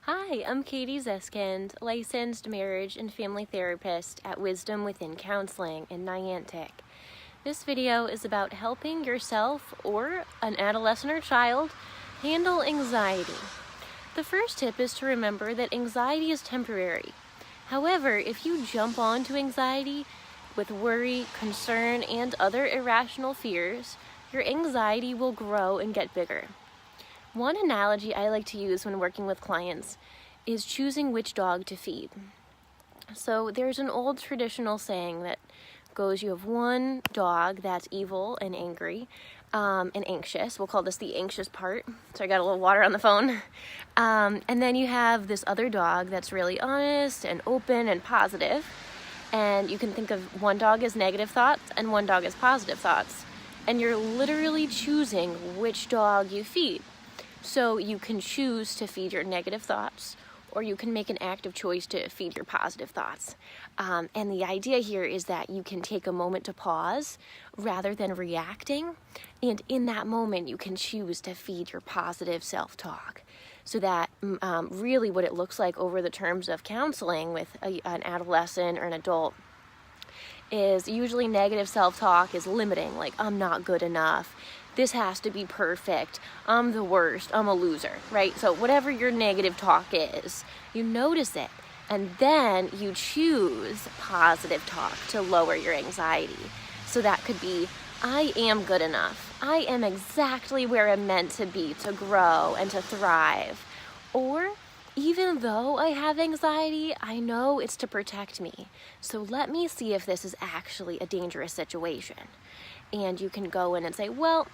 Hi, I'm Katie Zeskind, licensed marriage and family therapist at Wisdom Within Counseling in Niantic. This video is about helping yourself or an adolescent or child handle anxiety. The first tip is to remember that anxiety is temporary. However, if you jump onto anxiety with worry, concern, and other irrational fears, your anxiety will grow and get bigger. One analogy I like to use when working with clients is choosing which dog to feed. So there's an old traditional saying that goes, you have one dog that's evil and angry and anxious. We'll call this the anxious part. So I got a little water on the phone. And then you have this other dog that's really honest and open and positive. And you can think of one dog as negative thoughts and one dog as positive thoughts. And you're literally choosing which dog you feed. So you can choose to feed your negative thoughts, or you can make an active choice to feed your positive thoughts. And the idea here is that you can take a moment to pause rather than reacting. And in that moment, you can choose to feed your positive self-talk. So that really what it looks like over the terms of counseling with an adolescent or an adult is usually negative self-talk is limiting, like I'm not good enough. This has to be perfect. I'm the worst. I'm a loser, right? So whatever your negative talk is, you notice it. And then you choose positive talk to lower your anxiety. So that could be, I am good enough. I am exactly where I'm meant to be to grow and to thrive. Or even though I have anxiety, I know it's to protect me. So let me see if this is actually a dangerous situation. And you can go in and say, well,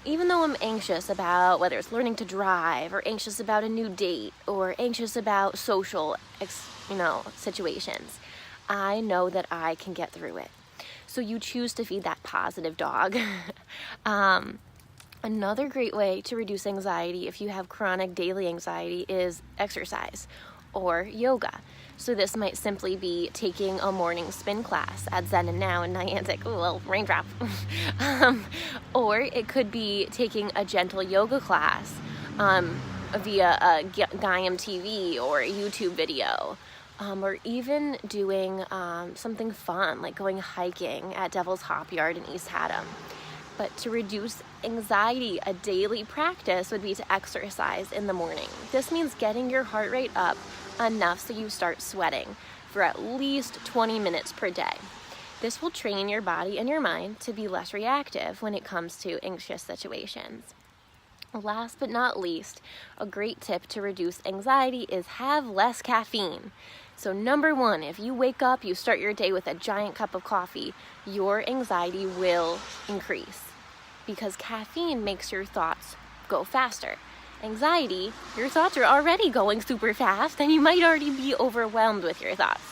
even though I'm anxious about whether it's learning to drive or anxious about a new date or anxious about social, situations, I know that I can get through it. So you choose to feed that positive dog. Another great way to reduce anxiety if you have chronic daily anxiety is exercise or yoga. So this might simply be taking a morning spin class at Zen and Now in Niantic. Ooh, a little raindrop. Or it could be taking a gentle yoga class via a Gaiam TV or a YouTube video. Or even doing something fun like going hiking at Devil's Hop Yard in East Haddam. But to reduce anxiety, a daily practice would be to exercise in the morning. This means getting your heart rate up enough so you start sweating for at least 20 minutes per day. This will train your body and your mind to be less reactive when it comes to anxious situations. Last but not least, a great tip to reduce anxiety is have less caffeine. So number one, if you wake up, you start your day with a giant cup of coffee, your anxiety will increase because caffeine makes your thoughts go faster. Anxiety, your thoughts are already going super fast and you might already be overwhelmed with your thoughts.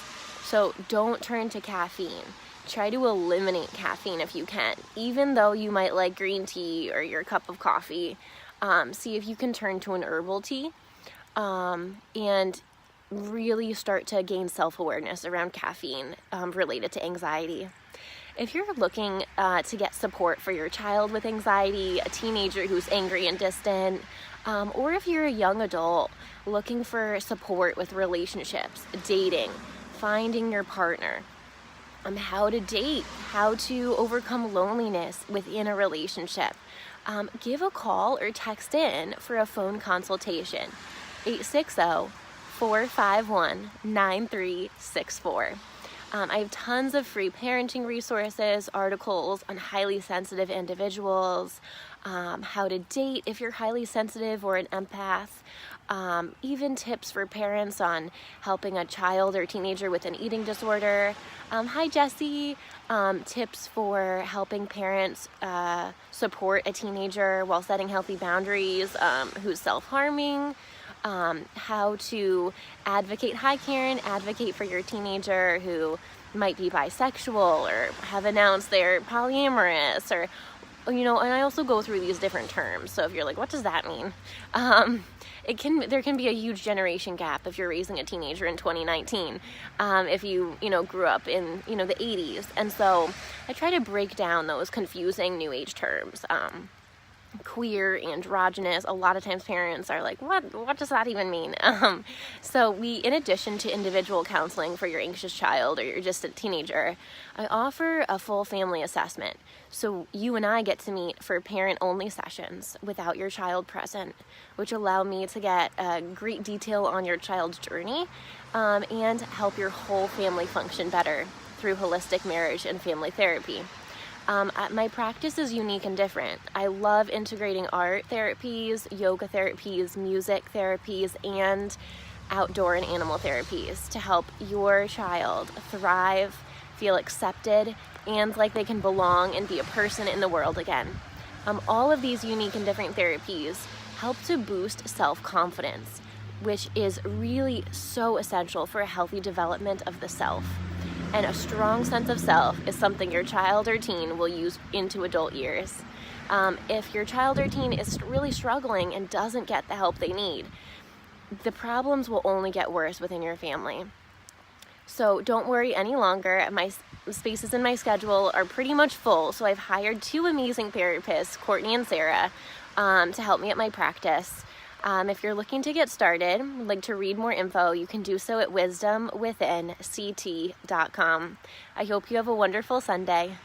So don't turn to caffeine. Try to eliminate caffeine if you can, even though you might like green tea or your cup of coffee. See if you can turn to an herbal tea and really start to gain self-awareness around caffeine related to anxiety. If you're looking to get support for your child with anxiety, a teenager who's angry and distant, or if you're a young adult looking for support with relationships, dating, finding your partner, how to date, how to overcome loneliness within a relationship, give a call or text in for a phone consultation, 860-451-9364. I have tons of free parenting resources, articles on highly sensitive individuals, how to date if you're highly sensitive or an empath, even tips for parents on helping a child or teenager with an eating disorder. Hi, Jessie. Tips for helping parents support a teenager while setting healthy boundaries who's self-harming. How to advocate. Hi, Karen. Advocate for your teenager who might be bisexual or have announced they're polyamorous, or and I also go through these different terms. So if you're like, what does that mean? There can be a huge generation gap if you're raising a teenager in 2019. If you grew up in the 80s, and so I try to break down those confusing new age terms. queer, androgynous. A lot of times parents are like, what does that even mean? So we, in addition to individual counseling for your anxious child or you're just a teenager, I offer a full family assessment. So you and I get to meet for parent-only sessions without your child present, which allow me to get great detail on your child's journey and help your whole family function better through holistic marriage and family therapy. My practice is unique and different. I love integrating art therapies, yoga therapies, music therapies, and outdoor and animal therapies to help your child thrive, feel accepted, and like they can belong and be a person in the world again. All of these unique and different therapies help to boost self-confidence, which is really so essential for a healthy development of the self. And a strong sense of self is something your child or teen will use into adult years. If your child or teen is really struggling and doesn't get the help they need, the problems will only get worse within your family. So don't worry any longer. My spaces in my schedule are pretty much full, so I've hired 2 amazing therapists, Courtney and Sarah, to help me at my practice. If you're looking to get started, like to read more info, you can do so at wisdomwithinct.com. I hope you have a wonderful Sunday.